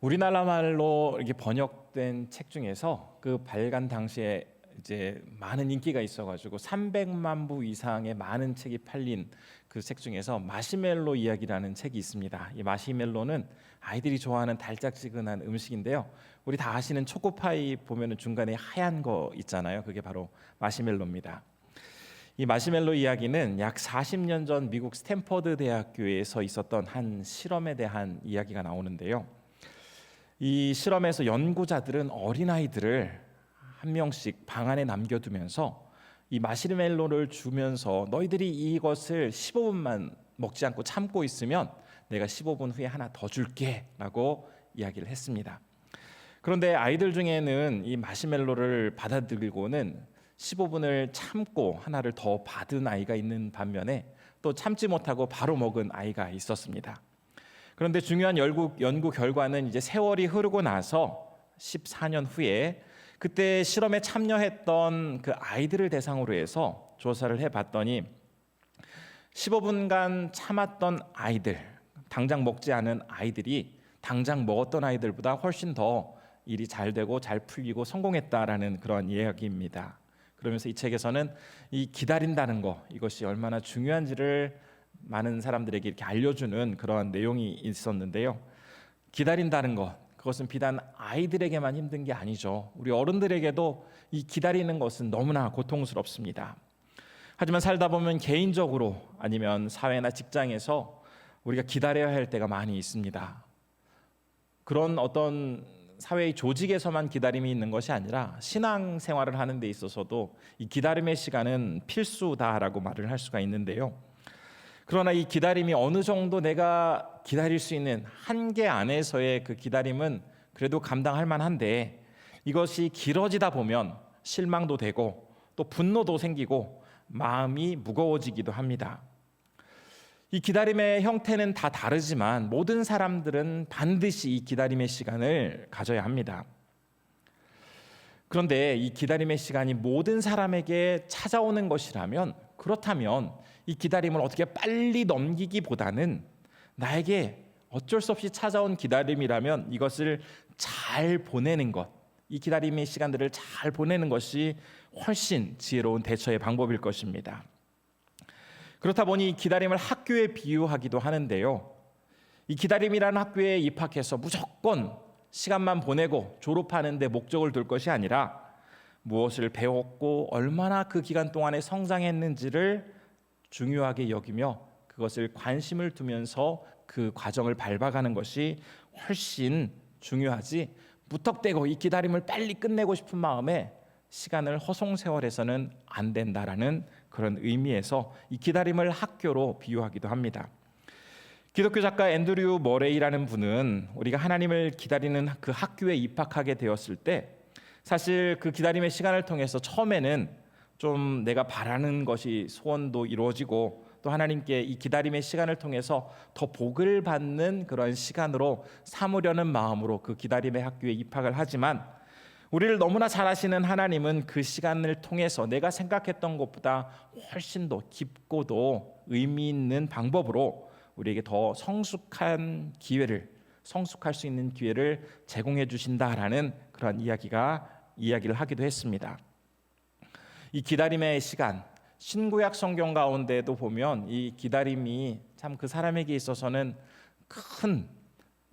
우리나라 말로 이렇게 번역된 책 중에서 그 발간 당시에 이제 많은 인기가 있어가지고 300만 부 이상의 많은 책이 팔린 그 책 중에서 마시멜로 이야기라는 책이 있습니다. 이 마시멜로는 아이들이 좋아하는 달짝지근한 음식인데요. 우리 다 아시는 초코파이 보면은 중간에 하얀 거 있잖아요. 그게 바로 마시멜로입니다. 이 마시멜로 이야기는 약 40년 전 미국 스탠퍼드 대학교에서 있었던 한 실험에 대한 이야기가 나오는데요. 이 실험에서 연구자들은 어린아이들을 한 명씩 방 안에 남겨두면서 이 마시멜로를 주면서 너희들이 이것을 15분만 먹지 않고 참고 있으면 내가 15분 후에 하나 더 줄게 라고 이야기를 했습니다. 그런데 아이들 중에는 이 마시멜로를 받아들이고는 15분을 참고 하나를 더 받은 아이가 있는 반면에 또 참지 못하고 바로 먹은 아이가 있었습니다. 그런데 중요한 연구 결과는 이제 세월이 흐르고 나서 14년 후에 그때 실험에 참여했던 그 아이들을 대상으로 해서 조사를 해봤더니 15분간 참았던 아이들, 당장 먹지 않은 아이들이 당장 먹었던 아이들보다 훨씬 더 일이 잘 되고 잘 풀리고 성공했다라는 그런 이야기입니다. 그러면서 이 책에서는 이 기다린다는 거, 이것이 얼마나 중요한지를 많은 사람들에게 이렇게 알려주는 그런 내용이 있었는데요. 기다린다는 것, 그것은 비단 아이들에게만 힘든 게 아니죠. 우리 어른들에게도 이 기다리는 것은 너무나 고통스럽습니다. 하지만 살다 보면 개인적으로 아니면 사회나 직장에서 우리가 기다려야 할 때가 많이 있습니다. 그런 어떤 사회의 조직에서만 기다림이 있는 것이 아니라 신앙생활을 하는 데 있어서도 이 기다림의 시간은 필수다라고 말을 할 수가 있는데요. 그러나 이 기다림이 어느 정도 내가 기다릴 수 있는 한계 안에서의 그 기다림은 그래도 감당할 만한데 이것이 길어지다 보면 실망도 되고 또 분노도 생기고 마음이 무거워지기도 합니다. 이 기다림의 형태는 다 다르지만 모든 사람들은 반드시 이 기다림의 시간을 가져야 합니다. 그런데 이 기다림의 시간이 모든 사람에게 찾아오는 것이라면 그렇다면 이 기다림을 어떻게 빨리 넘기기보다는 나에게 어쩔 수 없이 찾아온 기다림이라면 이것을 잘 보내는 것, 이 기다림의 시간들을 잘 보내는 것이 훨씬 지혜로운 대처의 방법일 것입니다. 그렇다 보니 이 기다림을 학교에 비유하기도 하는데요. 이 기다림이라는 학교에 입학해서 무조건 시간만 보내고 졸업하는 데 목적을 둘 것이 아니라 무엇을 배웠고 얼마나 그 기간 동안에 성장했는지를 중요하게 여기며 그것을 관심을 두면서 그 과정을 밟아가는 것이 훨씬 중요하지, 무턱대고 이 기다림을 빨리 끝내고 싶은 마음에 시간을 허송세월해서는 안 된다라는 그런 의미에서 이 기다림을 학교로 비유하기도 합니다. 기독교 작가 앤드류 머레이라는 분은 우리가 하나님을 기다리는 그 학교에 입학하게 되었을 때 사실 그 기다림의 시간을 통해서 처음에는 좀 내가 바라는 것이 소원도 이루어지고 또 하나님께 이 기다림의 시간을 통해서 더 복을 받는 그런 시간으로 삼으려는 마음으로 그 기다림의 학교에 입학을 하지만 우리를 너무나 잘 아시는 하나님은 그 시간을 통해서 내가 생각했던 것보다 훨씬 더 깊고도 의미 있는 방법으로 우리에게 더 성숙한 기회를, 성숙할 수 있는 기회를 제공해 주신다라는 그런 이야기를 하기도 했습니다. 이 기다림의 시간, 신구약 성경 가운데도 보면 이 기다림이 참 그 사람에게 있어서는 큰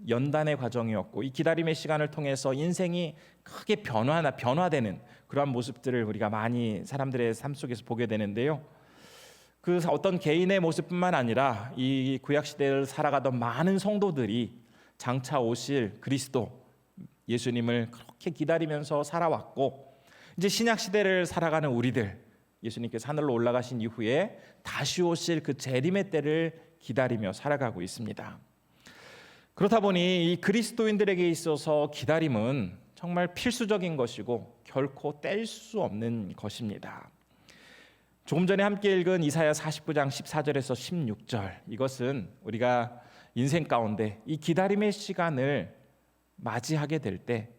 연단의 과정이었고 이 기다림의 시간을 통해서 인생이 크게 변화되는 그러한 모습들을 우리가 많이 사람들의 삶 속에서 보게 되는데요. 그 어떤 개인의 모습뿐만 아니라 이 구약 시대를 살아가던 많은 성도들이 장차 오실 그리스도 예수님을 그렇게 기다리면서 살아왔고 이제 신약 시대를 살아가는 우리들, 예수님께서 하늘로 올라가신 이후에 다시 오실 그 재림의 때를 기다리며 살아가고 있습니다. 그렇다 보니 이 그리스도인들에게 있어서 기다림은 정말 필수적인 것이고 결코 뗄 수 없는 것입니다. 조금 전에 함께 읽은 이사야 49장 14절에서 16절, 이것은 우리가 인생 가운데 이 기다림의 시간을 맞이하게 될 때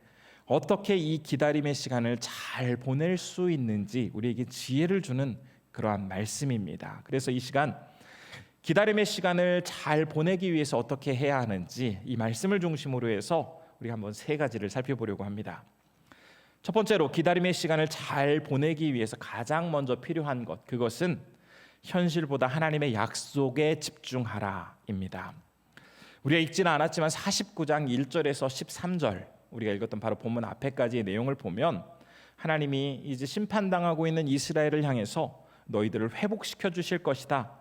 어떻게 이 기다림의 시간을 잘 보낼 수 있는지 우리에게 지혜를 주는 그러한 말씀입니다. 그래서 이 시간 기다림의 시간을 잘 보내기 위해서 어떻게 해야 하는지 이 말씀을 중심으로 해서 우리가 한번 세 가지를 살펴보려고 합니다. 첫 번째로 기다림의 시간을 잘 보내기 위해서 가장 먼저 필요한 것, 그것은 현실보다 하나님의 약속에 집중하라입니다. 우리가 읽지는 않았지만 49장 1절에서 13절 우리가 읽었던 바로 본문 앞에까지의 내용을 보면 하나님이 이제 심판당하고 있는 이스라엘을 향해서 너희들을 회복시켜 주실 것이다,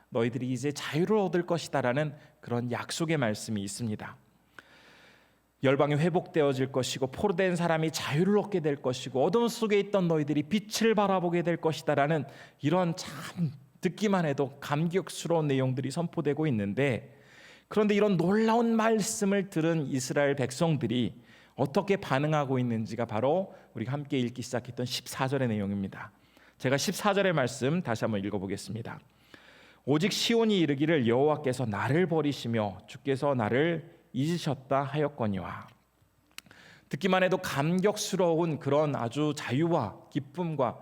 너희들이 이제 자유를 얻을 것이다 라는 그런 약속의 말씀이 있습니다. 열방이 회복되어질 것이고 포로된 사람이 자유를 얻게 될 것이고 어둠 속에 있던 너희들이 빛을 바라보게 될 것이다 라는 이런 참 듣기만 해도 감격스러운 내용들이 선포되고 있는데, 그런데 이런 놀라운 말씀을 들은 이스라엘 백성들이 어떻게 반응하고 있는지가 바로 우리가 함께 읽기 시작했던 14절의 내용입니다. 제가 14절의 말씀 다시 한번 읽어보겠습니다. 오직 시온이 이르기를 여호와께서 나를 버리시며 주께서 나를 잊으셨다 하였거니와. 듣기만 해도 감격스러운 그런 아주 자유와 기쁨과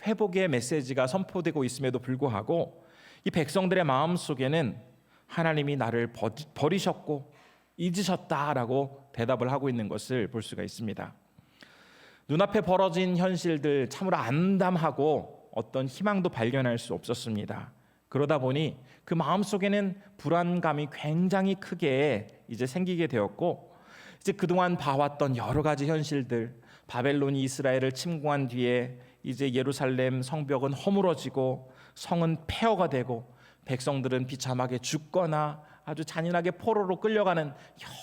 회복의 메시지가 선포되고 있음에도 불구하고 이 백성들의 마음속에는 하나님이 나를 버리셨고 잊으셨다라고 대답을 하고 있는 것을 볼 수가 있습니다. 눈앞에 벌어진 현실들 참으로 암담하고 어떤 희망도 발견할 수 없었습니다. 그러다 보니 그 마음속에는 불안감이 굉장히 크게 이제 생기게 되었고, 이제 그동안 봐왔던 여러 가지 현실들, 바벨론이 이스라엘을 침공한 뒤에 이제 예루살렘 성벽은 허물어지고 성은 폐허가 되고 백성들은 비참하게 죽거나 아주 잔인하게 포로로 끌려가는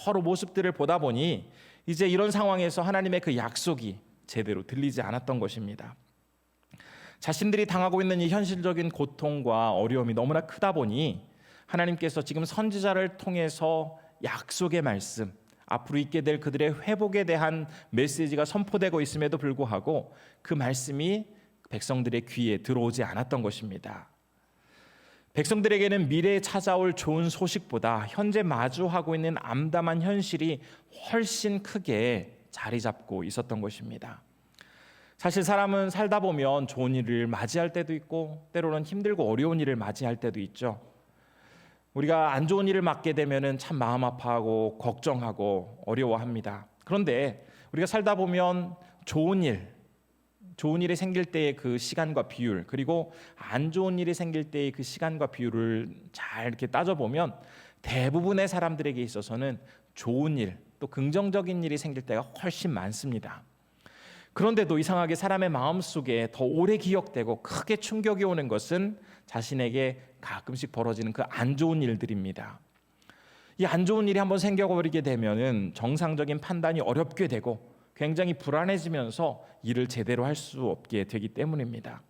여러 모습들을 보다 보니 이제 이런 상황에서 하나님의 그 약속이 제대로 들리지 않았던 것입니다. 자신들이 당하고 있는 이 현실적인 고통과 어려움이 너무나 크다 보니 하나님께서 지금 선지자를 통해서 약속의 말씀, 앞으로 있게 될 그들의 회복에 대한 메시지가 선포되고 있음에도 불구하고 그 말씀이 백성들의 귀에 들어오지 않았던 것입니다. 백성들에게는 미래에 찾아올 좋은 소식보다 현재 마주하고 있는 암담한 현실이 훨씬 크게 자리 잡고 있었던 것입니다. 사실 사람은 살다 보면 좋은 일을 맞이할 때도 있고 때로는 힘들고 어려운 일을 맞이할 때도 있죠. 우리가 안 좋은 일을 맞게 되면 참 마음 아파하고 걱정하고 어려워합니다. 그런데 우리가 살다 보면 좋은 일이 생길 때의 그 시간과 비율, 그리고 안 좋은 일이 생길 때의 그 시간과 비율을 잘 이렇게 따져보면 대부분의 사람들에게 있어서는 좋은 일, 또 긍정적인 일이 생길 때가 훨씬 많습니다. 그런데도 이상하게 사람의 마음속에 더 오래 기억되고 크게 충격이 오는 것은 자신에게 가끔씩 벌어지는 그 안 좋은 일들입니다. 이 안 좋은 일이 한번 생겨버리게 되면은 정상적인 판단이 어렵게 되고 굉장히 불안해지면서 일을 제대로 할 수 없게 되기 때문입니다.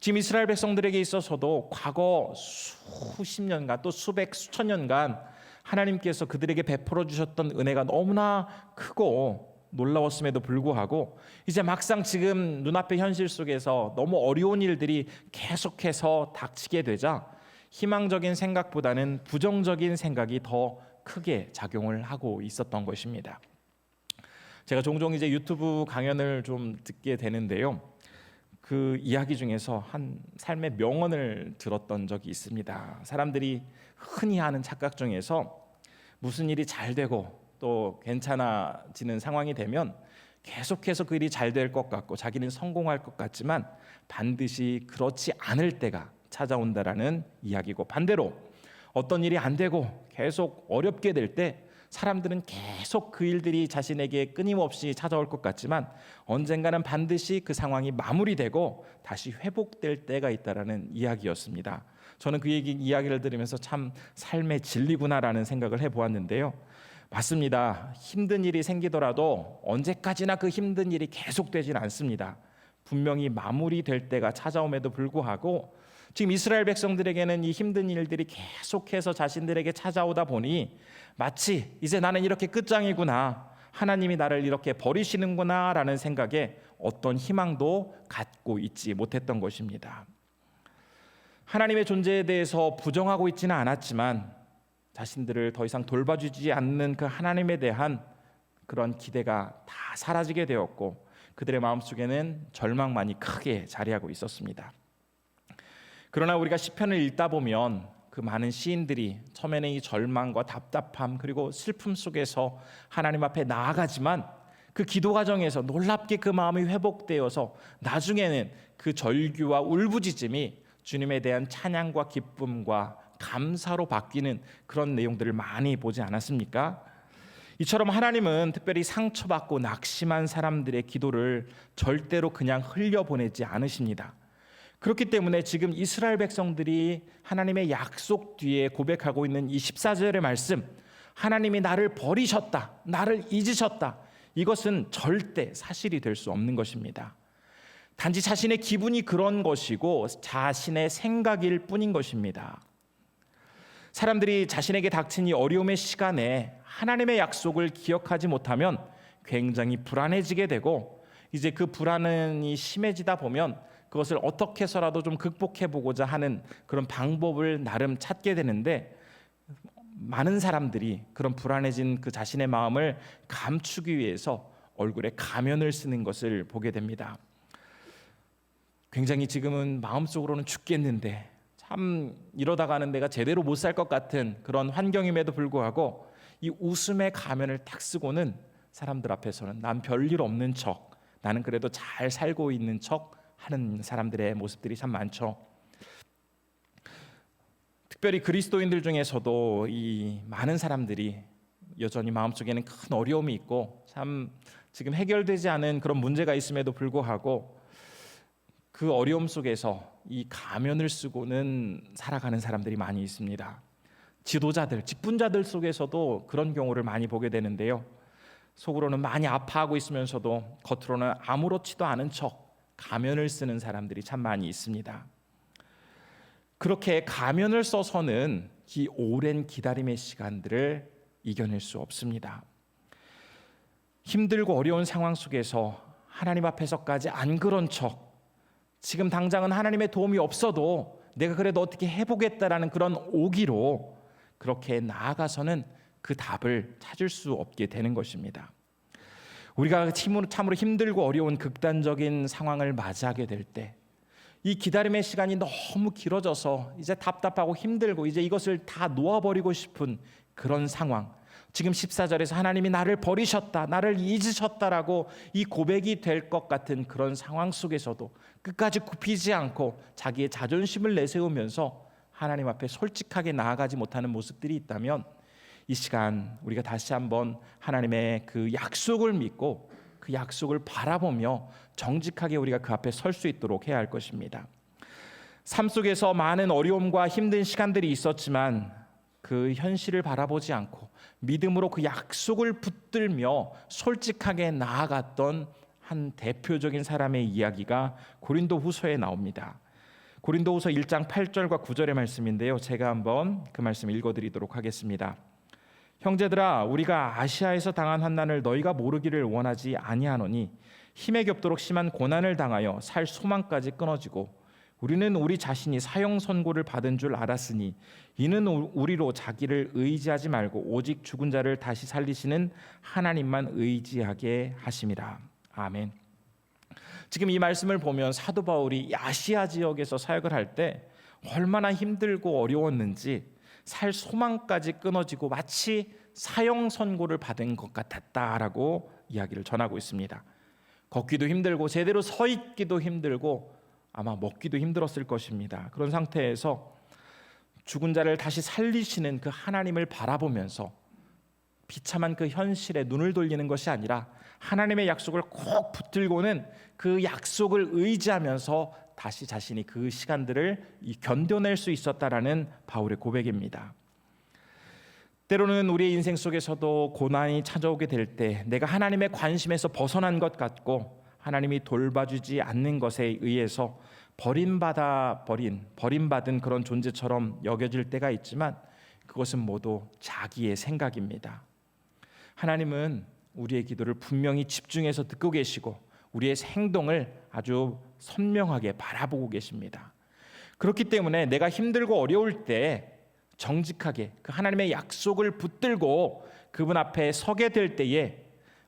지금 이스라엘 백성들에게 있어서도 과거 수십 년간 또 수천 년간 하나님께서 그들에게 베풀어 주셨던 은혜가 너무나 크고 놀라웠음에도 불구하고 이제 막상 지금 눈앞의 현실 속에서 너무 어려운 일들이 계속해서 닥치게 되자 희망적인 생각보다는 부정적인 생각이 더 크게 작용을 하고 있었던 것입니다. 제가 종종 이제 유튜브 강연을 좀 듣게 되는데요. 그 이야기 중에서 한 삶의 명언을 들었던 적이 있습니다. 사람들이 흔히 하는 착각 중에서 무슨 일이 잘 되고 또 괜찮아지는 상황이 되면 계속해서 그 일이 잘 될 것 같고 자기는 성공할 것 같지만 반드시 그렇지 않을 때가 찾아온다라는 이야기고, 반대로 어떤 일이 안 되고 계속 어렵게 될 때 사람들은 계속 그 일들이 자신에게 끊임없이 찾아올 것 같지만 언젠가는 반드시 그 상황이 마무리되고 다시 회복될 때가 있다라는 이야기였습니다. 저는 그 이야기를 들으면서 참 삶의 진리구나라는 생각을 해보았는데요. 맞습니다. 힘든 일이 생기더라도 언제까지나 그 힘든 일이 계속되지는 않습니다. 분명히 마무리될 때가 찾아옴에도 불구하고 지금 이스라엘 백성들에게는 이 힘든 일들이 계속해서 자신들에게 찾아오다 보니 마치 이제 나는 이렇게 끝장이구나, 하나님이 나를 이렇게 버리시는구나 라는 생각에 어떤 희망도 갖고 있지 못했던 것입니다. 하나님의 존재에 대해서 부정하고 있지는 않았지만 자신들을 더 이상 돌봐주지 않는 그 하나님에 대한 그런 기대가 다 사라지게 되었고 그들의 마음속에는 절망만이 크게 자리하고 있었습니다. 그러나 우리가 시편을 읽다 보면 그 많은 시인들이 처음에는 이 절망과 답답함 그리고 슬픔 속에서 하나님 앞에 나아가지만 그 기도 과정에서 놀랍게 그 마음이 회복되어서 나중에는 그 절규와 울부짖음이 주님에 대한 찬양과 기쁨과 감사로 바뀌는 그런 내용들을 많이 보지 않았습니까? 이처럼 하나님은 특별히 상처받고 낙심한 사람들의 기도를 절대로 그냥 흘려보내지 않으십니다. 그렇기 때문에 지금 이스라엘 백성들이 하나님의 약속 뒤에 고백하고 있는 이 14절의 말씀, 하나님이 나를 버리셨다, 나를 잊으셨다, 이것은 절대 사실이 될 수 없는 것입니다. 단지 자신의 기분이 그런 것이고 자신의 생각일 뿐인 것입니다. 사람들이 자신에게 닥친 이 어려움의 시간에 하나님의 약속을 기억하지 못하면 굉장히 불안해지게 되고, 이제 그 불안이 심해지다 보면 그것을 어떻게 해서라도 좀 극복해 보고자 하는 그런 방법을 나름 찾게 되는데, 많은 사람들이 그런 불안해진 그 자신의 마음을 감추기 위해서 얼굴에 가면을 쓰는 것을 보게 됩니다. 굉장히 지금은 마음속으로는 죽겠는데 참 이러다가는 내가 제대로 못 살 것 같은 그런 환경임에도 불구하고 이 웃음의 가면을 딱 쓰고는 사람들 앞에서는 난 별일 없는 척, 나는 그래도 잘 살고 있는 척 하는 사람들의 모습들이 참 많죠. 특별히 그리스도인들 중에서도 이 많은 사람들이 여전히 마음속에는 큰 어려움이 있고 참 지금 해결되지 않은 그런 문제가 있음에도 불구하고 그 어려움 속에서 이 가면을 쓰고는 살아가는 사람들이 많이 있습니다. 지도자들, 직분자들 속에서도 그런 경우를 많이 보게 되는데요. 속으로는 많이 아파하고 있으면서도 겉으로는 아무렇지도 않은 척 가면을 쓰는 사람들이 참 많이 있습니다. 그렇게 가면을 써서는 이 오랜 기다림의 시간들을 이겨낼 수 없습니다. 힘들고 어려운 상황 속에서 하나님 앞에서까지 안 그런 척, 지금 당장은 하나님의 도움이 없어도 내가 그래도 어떻게 해보겠다라는 그런 오기로 그렇게 나아가서는 그 답을 찾을 수 없게 되는 것입니다. 우리가 참으로 힘들고 어려운 극단적인 상황을 맞이하게 될 때, 이 기다림의 시간이 너무 길어져서 이제 답답하고 힘들고 이제 이것을 다 놓아버리고 싶은 그런 상황, 지금 14절에서 하나님이 나를 버리셨다, 나를 잊으셨다라고 이 고백이 될 것 같은 그런 상황 속에서도 끝까지 굽히지 않고 자기의 자존심을 내세우면서 하나님 앞에 솔직하게 나아가지 못하는 모습들이 있다면, 이 시간 우리가 다시 한번 하나님의 그 약속을 믿고 그 약속을 바라보며 정직하게 우리가 그 앞에 설 수 있도록 해야 할 것입니다. 삶 속에서 많은 어려움과 힘든 시간들이 있었지만 그 현실을 바라보지 않고 믿음으로 그 약속을 붙들며 솔직하게 나아갔던 한 대표적인 사람의 이야기가 고린도후서에 나옵니다. 고린도후서 1장 8절과 9절의 말씀인데요. 제가 한번 그 말씀 읽어드리도록 하겠습니다. 형제들아, 우리가 아시아에서 당한 환난을 너희가 모르기를 원하지 아니하노니 힘에 겹도록 심한 고난을 당하여 살 소망까지 끊어지고 우리는 우리 자신이 사형 선고를 받은 줄 알았으니 이는 우리로 자기를 의지하지 말고 오직 죽은 자를 다시 살리시는 하나님만 의지하게 하심이라. 아멘. 지금 이 말씀을 보면 사도 바울이 아시아 지역에서 사역을 할 때 얼마나 힘들고 어려웠는지, 살 소망까지 끊어지고 마치 사형 선고를 받은 것 같았다라고 이야기를 전하고 있습니다. 걷기도 힘들고 제대로 서 있기도 힘들고 아마 먹기도 힘들었을 것입니다. 그런 상태에서 죽은 자를 다시 살리시는 그 하나님을 바라보면서 비참한 그 현실에 눈을 돌리는 것이 아니라 하나님의 약속을 꼭 붙들고는 그 약속을 의지하면서 다시 자신이 그 시간들을 견뎌낼 수 있었다라는 바울의 고백입니다. 때로는 우리의 인생 속에서도 고난이 찾아오게 될 때 내가 하나님의 관심에서 벗어난 것 같고 하나님이 돌봐주지 않는 것에 의해서 버림받은 그런 존재처럼 여겨질 때가 있지만 그것은 모두 자기의 생각입니다. 하나님은 우리의 기도를 분명히 집중해서 듣고 계시고 우리의 행동을 아주 선명하게 바라보고 계십니다. 그렇기 때문에 내가 힘들고 어려울 때 정직하게 그 하나님의 약속을 붙들고 그분 앞에 서게 될 때에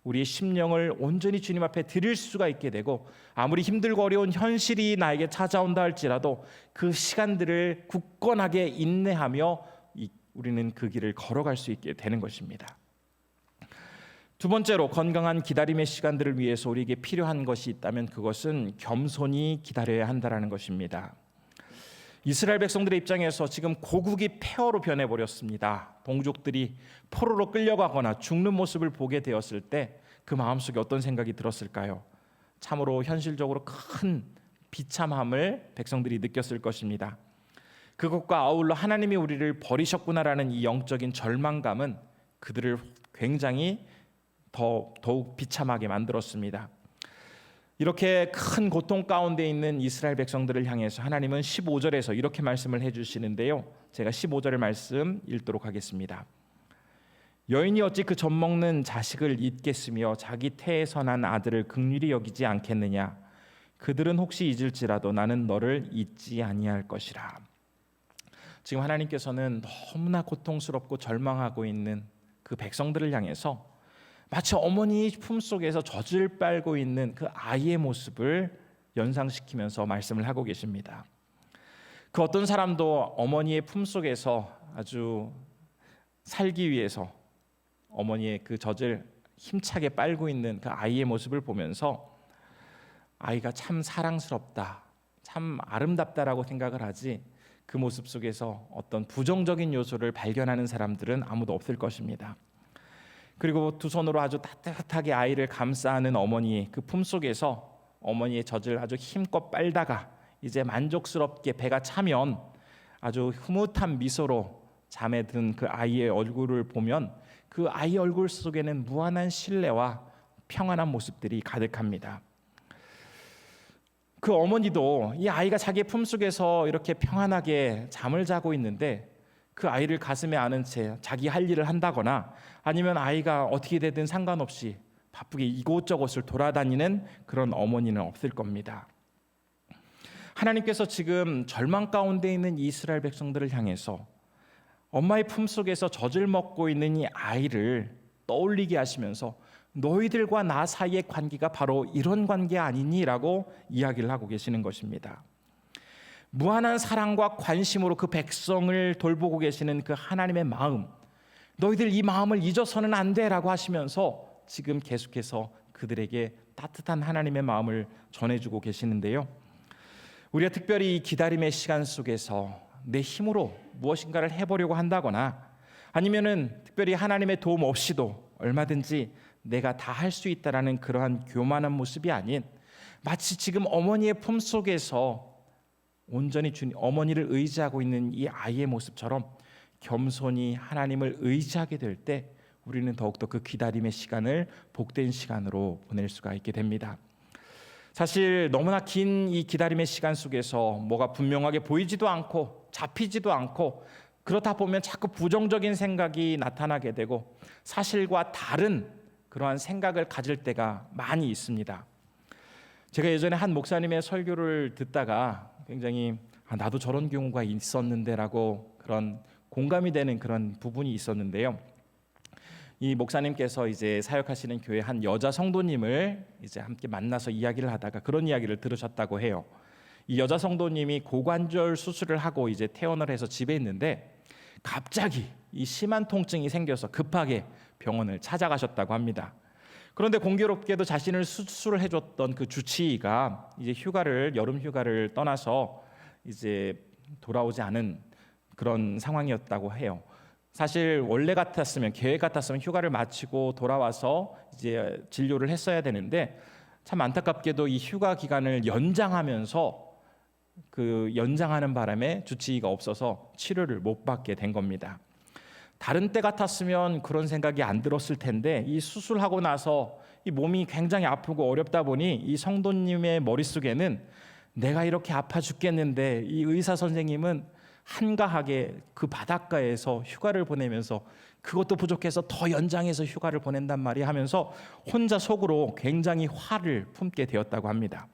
우리의 심령을 온전히 주님 앞에 드릴 수가 있게 되고, 아무리 힘들고 어려운 현실이 나에게 찾아온다 할지라도 그 시간들을 굳건하게 인내하며 우리는 그 길을 걸어갈 수 있게 되는 것입니다. 두 번째로, 건강한 기다림의 시간들을 위해서 우리에게 필요한 것이 있다면 그것은 겸손히 기다려야 한다는 것입니다. 이스라엘 백성들의 입장에서 지금 고국이 폐허로 변해버렸습니다. 동족들이 포로로 끌려가거나 죽는 모습을 보게 되었을 때 그 마음속에 어떤 생각이 들었을까요? 참으로 현실적으로 큰 비참함을 백성들이 느꼈을 것입니다. 그것과 아울러 하나님이 우리를 버리셨구나라는 이 영적인 절망감은 그들을 굉장히 더욱 비참하게 만들었습니다. 이렇게 큰 고통 가운데 있는 이스라엘 백성들을 향해서 하나님은 15절에서 이렇게 말씀을 해주시는데요, 제가 15절의 말씀 읽도록 하겠습니다. 여인이 어찌 그 젖먹는 자식을 잊겠으며 자기 태에서 난 아들을 긍휼히 여기지 않겠느냐. 그들은 혹시 잊을지라도 나는 너를 잊지 아니할 것이라. 지금 하나님께서는 너무나 고통스럽고 절망하고 있는 그 백성들을 향해서 마치 어머니 품속에서 젖을 빨고 있는 그 아이의 모습을 연상시키면서 말씀을 하고 계십니다. 그 어떤 사람도 어머니의 품속에서 아주 살기 위해서 어머니의 그 젖을 힘차게 빨고 있는 그 아이의 모습을 보면서 아이가 참 사랑스럽다, 참 아름답다라고 생각을 하지, 그 모습 속에서 어떤 부정적인 요소를 발견하는 사람들은 아무도 없을 것입니다. 그리고 두 손으로 아주 따뜻하게 아이를 감싸 안은 어머니의 그 품속에서 어머니의 젖을 아주 힘껏 빨다가 이제 만족스럽게 배가 차면 아주 흐뭇한 미소로 잠에 든 그 아이의 얼굴을 보면 그 아이 얼굴 속에는 무한한 신뢰와 평안한 모습들이 가득합니다. 그 어머니도 이 아이가 자기의 품속에서 이렇게 평안하게 잠을 자고 있는데 그 아이를 가슴에 안은 채 자기 할 일을 한다거나 아니면 아이가 어떻게 되든 상관없이 바쁘게 이곳저곳을 돌아다니는 그런 어머니는 없을 겁니다. 하나님께서 지금 절망 가운데 있는 이스라엘 백성들을 향해서 엄마의 품속에서 젖을 먹고 있는 이 아이를 떠올리게 하시면서 너희들과 나 사이의 관계가 바로 이런 관계 아니니라고 이야기를 하고 계시는 것입니다. 무한한 사랑과 관심으로 그 백성을 돌보고 계시는 그 하나님의 마음, 너희들 이 마음을 잊어서는 안 돼라고 하시면서 지금 계속해서 그들에게 따뜻한 하나님의 마음을 전해주고 계시는데요, 우리가 특별히 이 기다림의 시간 속에서 내 힘으로 무엇인가를 해보려고 한다거나 아니면은 특별히 하나님의 도움 없이도 얼마든지 내가 다 할 수 있다라는 그러한 교만한 모습이 아닌, 마치 지금 어머니의 품속에서 온전히 어머니를 의지하고 있는 이 아이의 모습처럼 겸손히 하나님을 의지하게 될 때 우리는 더욱더 그 기다림의 시간을 복된 시간으로 보낼 수가 있게 됩니다. 사실 너무나 긴 이 기다림의 시간 속에서 뭐가 분명하게 보이지도 않고 잡히지도 않고, 그러다 보면 자꾸 부정적인 생각이 나타나게 되고 사실과 다른 그러한 생각을 가질 때가 많이 있습니다. 제가 예전에 한 목사님의 설교를 듣다가 굉장히 나도 저런 경우가 있었는데라고 그런 공감이 되는 그런 부분이 있었는데요. 이 목사님께서 이제 사역하시는 교회 한 여자 성도님을 이제 함께 만나서 이야기를 하다가 그런 이야기를 들으셨다고 해요. 이 여자 성도님이 고관절 수술을 하고 이제 퇴원을 해서 집에 있는데 갑자기 이 심한 통증이 생겨서 급하게 병원을 찾아가셨다고 합니다. 그런데 공교롭게도 자신을 수술을 해줬던 그 주치의가 이제 여름 휴가를 떠나서 이제 돌아오지 않은 그런 상황이었다고 해요. 사실 원래 같았으면, 계획 같았으면 휴가를 마치고 돌아와서 이제 진료를 했어야 되는데 참 안타깝게도 이 휴가 기간을 연장하면서 그 연장하는 바람에 주치의가 없어서 치료를 못 받게 된 겁니다. 다른 때 같았으면 그런 생각이 안 들었을 텐데 이 수술하고 나서 이 몸이 굉장히 아프고 어렵다 보니 이 성도님의 머릿속에는 내가 이렇게 아파 죽겠는데 이 의사 선생님은 한가하게 그 바닷가에서 휴가를 보내면서 그것도 부족해서 더 연장해서 휴가를 보낸단 말이야 하면서 혼자 속으로 굉장히 화를 품게 되었다고 합니다.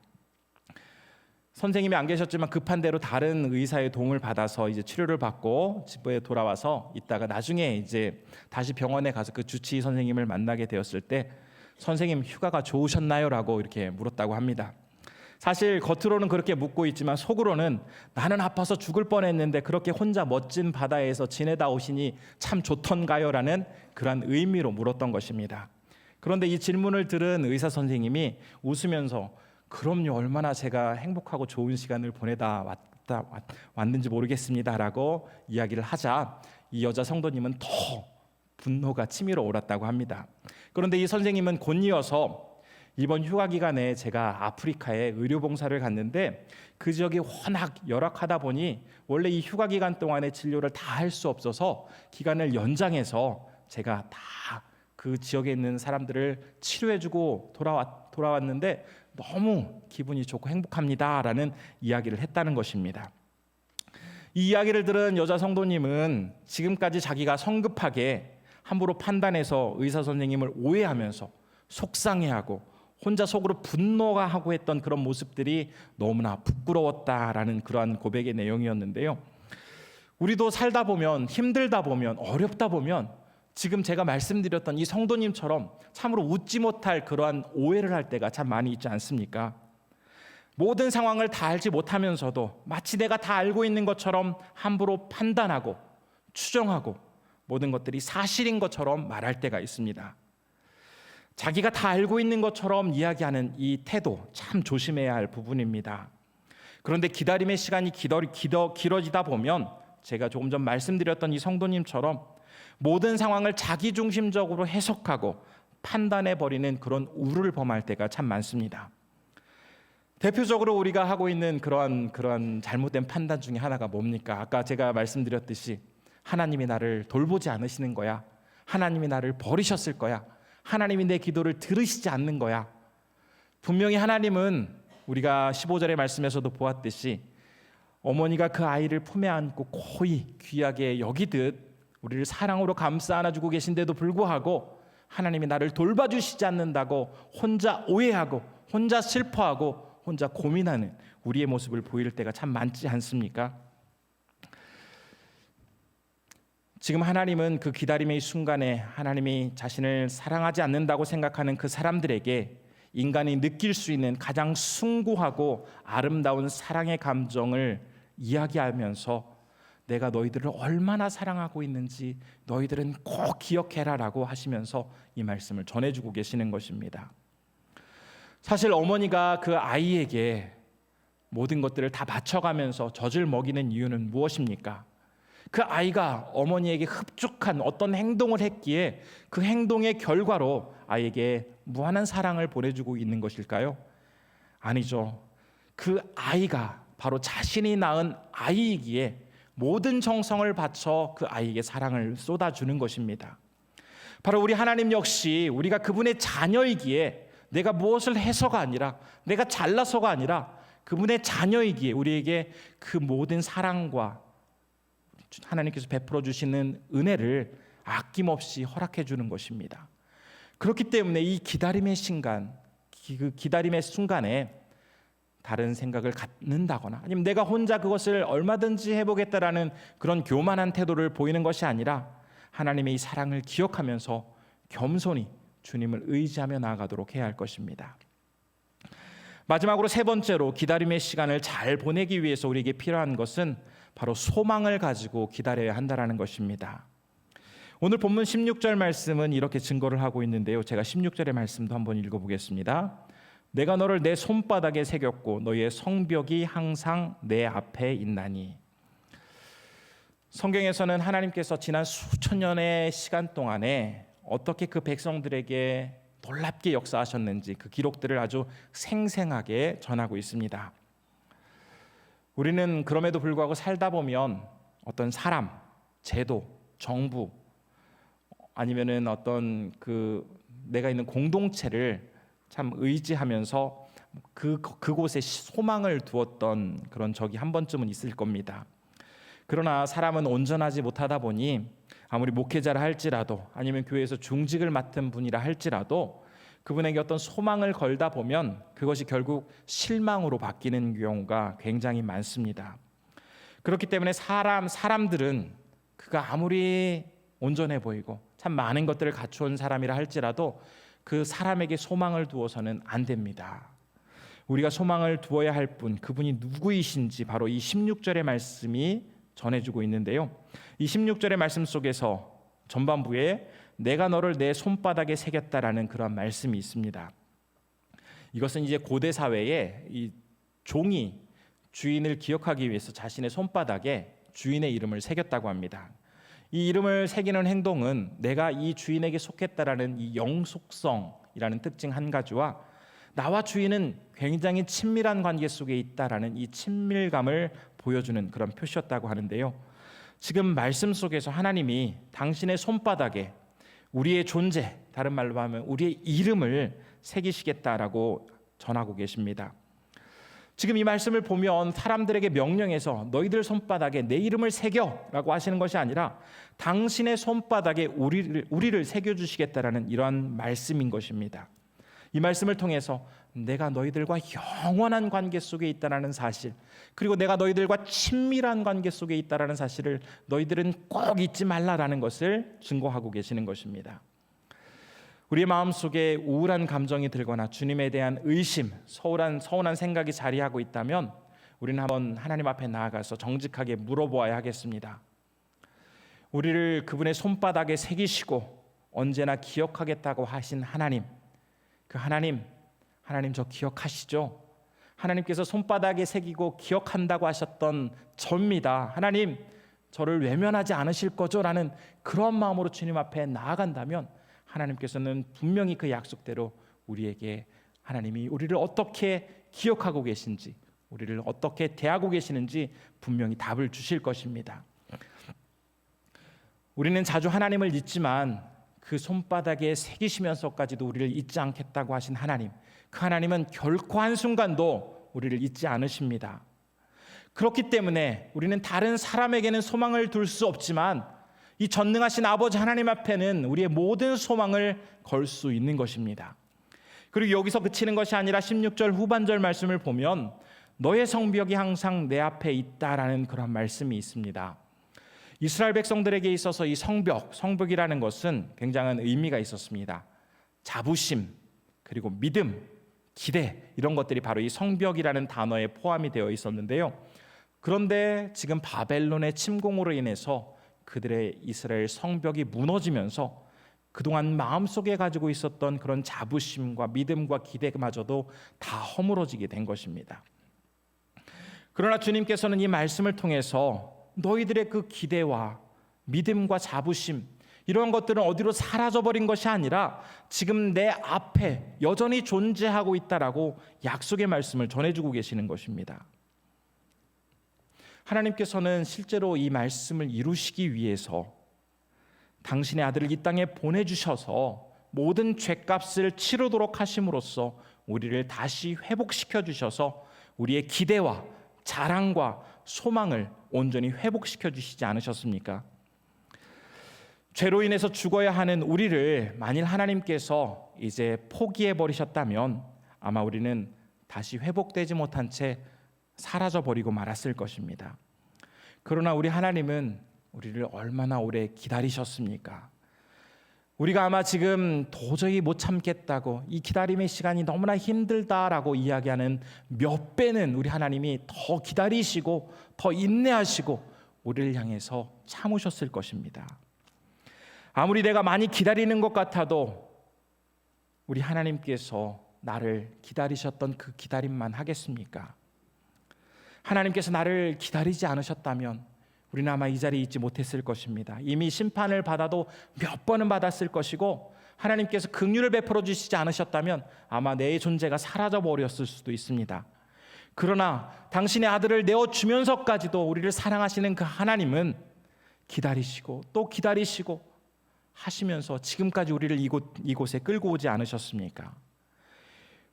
선생님이 안 계셨지만 급한 대로 다른 의사의 도움을 받아서 이제 치료를 받고 집에 돌아와서 있다가 나중에 이제 다시 병원에 가서 그 주치의 선생님을 만나게 되었을 때 선생님 휴가가 좋으셨나요? 라고 이렇게 물었다고 합니다. 사실 겉으로는 그렇게 묻고 있지만 속으로는 나는 아파서 죽을 뻔했는데 그렇게 혼자 멋진 바다에서 지내다 오시니 참 좋던가요? 라는 그런 의미로 물었던 것입니다. 그런데 이 질문을 들은 의사 선생님이 웃으면서 그럼요, 얼마나 제가 행복하고 좋은 시간을 보내다 왔는지 모르겠습니다 라고 이야기를 하자 이 여자 성도님은 더 분노가 치밀어 오랐다고 합니다. 그런데 이 선생님은 곧 이어서 이번 휴가 기간에 제가 아프리카에 의료봉사를 갔는데 그 지역이 워낙 열악하다 보니 원래 이 휴가 기간 동안에 진료를 다 할 수 없어서 기간을 연장해서 제가 다 그 지역에 있는 사람들을 치료해주고 돌아왔는데 너무 기분이 좋고 행복합니다라는 이야기를 했다는 것입니다. 이 이야기를 들은 여자 성도님은 지금까지 자기가 성급하게 함부로 판단해서 의사 선생님을 오해하면서 속상해하고 혼자 속으로 분노가 하고 했던 그런 모습들이 너무나 부끄러웠다라는 그러한 고백의 내용이었는데요. 우리도 살다 보면 힘들다 보면 어렵다 보면 지금 제가 말씀드렸던 이 성도님처럼 참으로 웃지 못할 그러한 오해를 할 때가 참 많이 있지 않습니까? 모든 상황을 다 알지 못하면서도 마치 내가 다 알고 있는 것처럼 함부로 판단하고 추정하고 모든 것들이 사실인 것처럼 말할 때가 있습니다. 자기가 다 알고 있는 것처럼 이야기하는 이 태도 참 조심해야 할 부분입니다. 그런데 기다림의 시간이 길어지다 보면 제가 조금 전 말씀드렸던 이 성도님처럼 모든 상황을 자기중심적으로 해석하고 판단해버리는 그런 우를 범할 때가 참 많습니다. 대표적으로 우리가 하고 있는 그러한 잘못된 판단 중에 하나가 뭡니까? 아까 제가 말씀드렸듯이 하나님이 나를 돌보지 않으시는 거야. 하나님이 나를 버리셨을 거야. 하나님이 내 기도를 들으시지 않는 거야. 분명히 하나님은 우리가 15절의 말씀에서도 보았듯이 어머니가 그 아이를 품에 안고 고이 귀하게 여기듯 우리를 사랑으로 감싸 안아주고 계신데도 불구하고 하나님이 나를 돌봐주시지 않는다고 혼자 오해하고 혼자 슬퍼하고 혼자 고민하는 우리의 모습을 보일 때가 참 많지 않습니까? 지금 하나님은 그 기다림의 순간에 하나님이 자신을 사랑하지 않는다고 생각하는 그 사람들에게 인간이 느낄 수 있는 가장 숭고하고 아름다운 사랑의 감정을 이야기하면서 내가 너희들을 얼마나 사랑하고 있는지 너희들은 꼭 기억해라라고 하시면서 이 말씀을 전해주고 계시는 것입니다. 사실 어머니가 그 아이에게 모든 것들을 다 맞춰가면서 젖을 먹이는 이유는 무엇입니까? 그 아이가 어머니에게 흡족한 어떤 행동을 했기에 그 행동의 결과로 아이에게 무한한 사랑을 보내주고 있는 것일까요? 아니죠. 그 아이가 바로 자신이 낳은 아이이기에 모든 정성을 바쳐 그 아이에게 사랑을 쏟아주는 것입니다. 바로 우리 하나님 역시 우리가 그분의 자녀이기에 내가 무엇을 해서가 아니라 내가 잘나서가 아니라 그분의 자녀이기에 우리에게 그 모든 사랑과 하나님께서 베풀어 주시는 은혜를 아낌없이 허락해 주는 것입니다. 그렇기 때문에 이 기다림의 순간, 그 기다림의 순간에 다른 생각을 갖는다거나 아니면 내가 혼자 그것을 얼마든지 해보겠다라는 그런 교만한 태도를 보이는 것이 아니라 하나님의 이 사랑을 기억하면서 겸손히 주님을 의지하며 나아가도록 해야 할 것입니다. 마지막으로 세 번째로 기다림의 시간을 잘 보내기 위해서 우리에게 필요한 것은 바로 소망을 가지고 기다려야 한다는 것입니다. 오늘 본문 16절 말씀은 이렇게 증거를 하고 있는데요. 제가 16절의 말씀도 한번 읽어보겠습니다. 내가 너를 내 손바닥에 새겼고 너희의 성벽이 항상 내 앞에 있나니. 성경에서는 하나님께서 지난 수천 년의 시간 동안에 어떻게 그 백성들에게 놀랍게 역사하셨는지 그 기록들을 아주 생생하게 전하고 있습니다. 우리는 그럼에도 불구하고 살다 보면 어떤 사람, 제도, 정부 아니면은 어떤 내가 있는 공동체를 참 의지하면서 그곳에 소망을 두었던 그런 적이 한 번쯤은 있을 겁니다. 그러나 사람은 온전하지 못하다 보니 아무리 목회자라 할지라도 아니면 교회에서 중직을 맡은 분이라 할지라도 그분에게 어떤 소망을 걸다 보면 그것이 결국 실망으로 바뀌는 경우가 굉장히 많습니다. 그렇기 때문에 사람들은 그가 아무리 온전해 보이고 참 많은 것들을 갖추온 사람이라 할지라도 그 사람에게 소망을 두어서는 안 됩니다. 우리가 소망을 두어야 할 분, 그분이 누구이신지 바로 이 16절의 말씀이 전해주고 있는데요. 이 16절의 말씀 속에서 전반부에 내가 너를 내 손바닥에 새겼다라는 그런 말씀이 있습니다. 이것은 이제 고대 사회에 이 종이 주인을 기억하기 위해서 자신의 손바닥에 주인의 이름을 새겼다고 합니다. 이 이름을 새기는 행동은 내가 이 주인에게 속했다라는 이 영속성이라는 특징 한 가지와 나와 주인은 굉장히 친밀한 관계 속에 있다라는 이 친밀감을 보여주는 그런 표시였다고 하는데요. 지금 말씀 속에서 하나님이 당신의 손바닥에 우리의 존재, 다른 말로 하면 우리의 이름을 새기시겠다라고 전하고 계십니다. 지금 이 말씀을 보면 사람들에게 명령해서 너희들 손바닥에 내 이름을 새겨라고 하시는 것이 아니라 당신의 손바닥에 우리를 새겨주시겠다라는 이러한 말씀인 것입니다. 이 말씀을 통해서 내가 너희들과 영원한 관계 속에 있다는 사실, 그리고 내가 너희들과 친밀한 관계 속에 있다는 사실을 너희들은 꼭 잊지 말라라는 것을 증거하고 계시는 것입니다. 우리의 마음속에 우울한 감정이 들거나 주님에 대한 의심, 서운한 생각이 자리하고 있다면 우리는 한번 하나님 앞에 나아가서 정직하게 물어보아야 하겠습니다. 우리를 그분의 손바닥에 새기시고 언제나 기억하겠다고 하신 하나님, 그 하나님 저 기억하시죠? 하나님께서 손바닥에 새기고 기억한다고 하셨던 저입니다. 하나님, 저를 외면하지 않으실 거죠? 라는 그런 마음으로 주님 앞에 나아간다면 하나님께서는 분명히 그 약속대로 우리에게 하나님이 우리를 어떻게 기억하고 계신지, 우리를 어떻게 대하고 계시는지 분명히 답을 주실 것입니다. 우리는 자주 하나님을 잊지만 그 손바닥에 새기시면서까지도 우리를 잊지 않겠다고 하신 하나님, 그 하나님은 결코 한순간도 우리를 잊지 않으십니다. 그렇기 때문에 우리는 다른 사람에게는 소망을 둘 수 없지만 이 전능하신 아버지 하나님 앞에는 우리의 모든 소망을 걸 수 있는 것입니다. 그리고 여기서 그치는 것이 아니라 16절 후반절 말씀을 보면 너의 성벽이 항상 내 앞에 있다라는 그런 말씀이 있습니다. 이스라엘 백성들에게 있어서 이 성벽이라는 것은 굉장한 의미가 있었습니다. 자부심, 그리고 믿음, 기대, 이런 것들이 바로 이 성벽이라는 단어에 포함이 되어 있었는데요. 그런데 지금 바벨론의 침공으로 인해서 그들의 이스라엘 성벽이 무너지면서 그동안 마음속에 가지고 있었던 그런 자부심과 믿음과 기대마저도 다 허물어지게 된 것입니다. 그러나 주님께서는 이 말씀을 통해서 너희들의 그 기대와 믿음과 자부심, 이런 것들은 어디로 사라져버린 것이 아니라 지금 내 앞에 여전히 존재하고 있다라고 약속의 말씀을 전해주고 계시는 것입니다. 하나님께서는 실제로 이 말씀을 이루시기 위해서 당신의 아들을 이 땅에 보내주셔서 모든 죄값을 치르도록 하심으로써 우리를 다시 회복시켜 주셔서 우리의 기대와 자랑과 소망을 온전히 회복시켜 주시지 않으셨습니까? 죄로 인해서 죽어야 하는 우리를 만일 하나님께서 이제 포기해 버리셨다면 아마 우리는 다시 회복되지 못한 채 사라져 버리고 말았을 것입니다. 그러나 우리 하나님은 우리를 얼마나 오래 기다리셨습니까? 우리가 아마 지금 도저히 못 참겠다고 이 기다림의 시간이 너무나 힘들다라고 이야기하는 몇 배는 우리 하나님이 더 기다리시고 더 인내하시고 우리를 향해서 참으셨을 것입니다. 아무리 내가 많이 기다리는 것 같아도 우리 하나님께서 나를 기다리셨던 그 기다림만 하겠습니까? 하나님께서 나를 기다리지 않으셨다면 우리는 아마 이 자리에 있지 못했을 것입니다. 이미 심판을 받아도 몇 번은 받았을 것이고 하나님께서 긍휼을 베풀어 주시지 않으셨다면 아마 내 존재가 사라져 버렸을 수도 있습니다. 그러나 당신의 아들을 내어주면서까지도 우리를 사랑하시는 그 하나님은 기다리시고 또 기다리시고 하시면서 지금까지 우리를 이곳에 끌고 오지 않으셨습니까?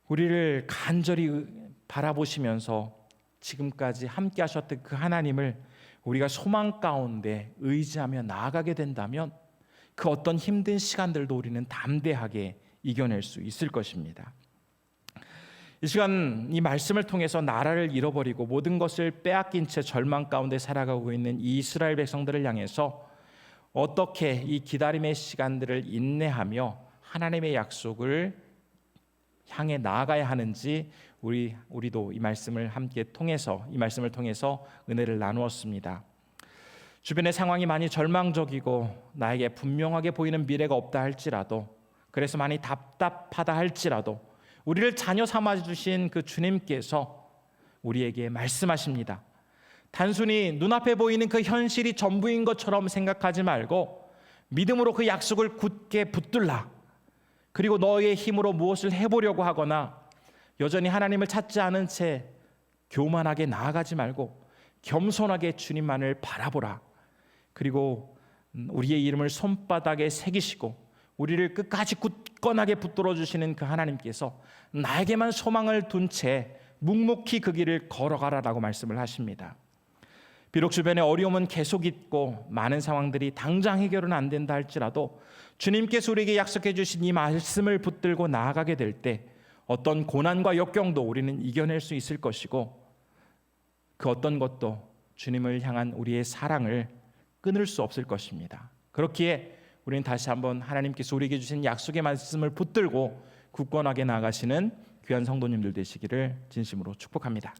우리를 간절히 바라보시면서 지금까지 함께 하셨던 그 하나님을 우리가 소망 가운데 의지하며 나아가게 된다면 그 어떤 힘든 시간들도 우리는 담대하게 이겨낼 수 있을 것입니다. 이 시간 이 말씀을 통해서 나라를 잃어버리고 모든 것을 빼앗긴 채 절망 가운데 살아가고 있는 이 이스라엘 백성들을 향해서 어떻게 이 기다림의 시간들을 인내하며 하나님의 약속을 향해 나아가야 하는지 우리도 이 말씀을 통해서 은혜를 나누었습니다. 주변의 상황이 많이 절망적이고 나에게 분명하게 보이는 미래가 없다 할지라도, 그래서 많이 답답하다 할지라도 우리를 자녀 삼아 주신 그 주님께서 우리에게 말씀하십니다. 단순히 눈앞에 보이는 그 현실이 전부인 것처럼 생각하지 말고 믿음으로 그 약속을 굳게 붙들라. 그리고 너의 힘으로 무엇을 해보려고 하거나 여전히 하나님을 찾지 않은 채 교만하게 나아가지 말고 겸손하게 주님만을 바라보라. 그리고 우리의 이름을 손바닥에 새기시고 우리를 끝까지 굳건하게 붙들어 주시는 그 하나님께서 나에게만 소망을 둔 채 묵묵히 그 길을 걸어가라라고 말씀을 하십니다. 비록 주변에 어려움은 계속 있고 많은 상황들이 당장 해결은 안 된다 할지라도 주님께서 우리에게 약속해 주신 이 말씀을 붙들고 나아가게 될 때 어떤 고난과 역경도 우리는 이겨낼 수 있을 것이고, 그 어떤 것도 주님을 향한 우리의 사랑을 끊을 수 없을 것입니다. 그렇기에 우리는 다시 한번 하나님께서 우리에게 주신 약속의 말씀을 붙들고 굳건하게 나아가시는 귀한 성도님들 되시기를 진심으로 축복합니다.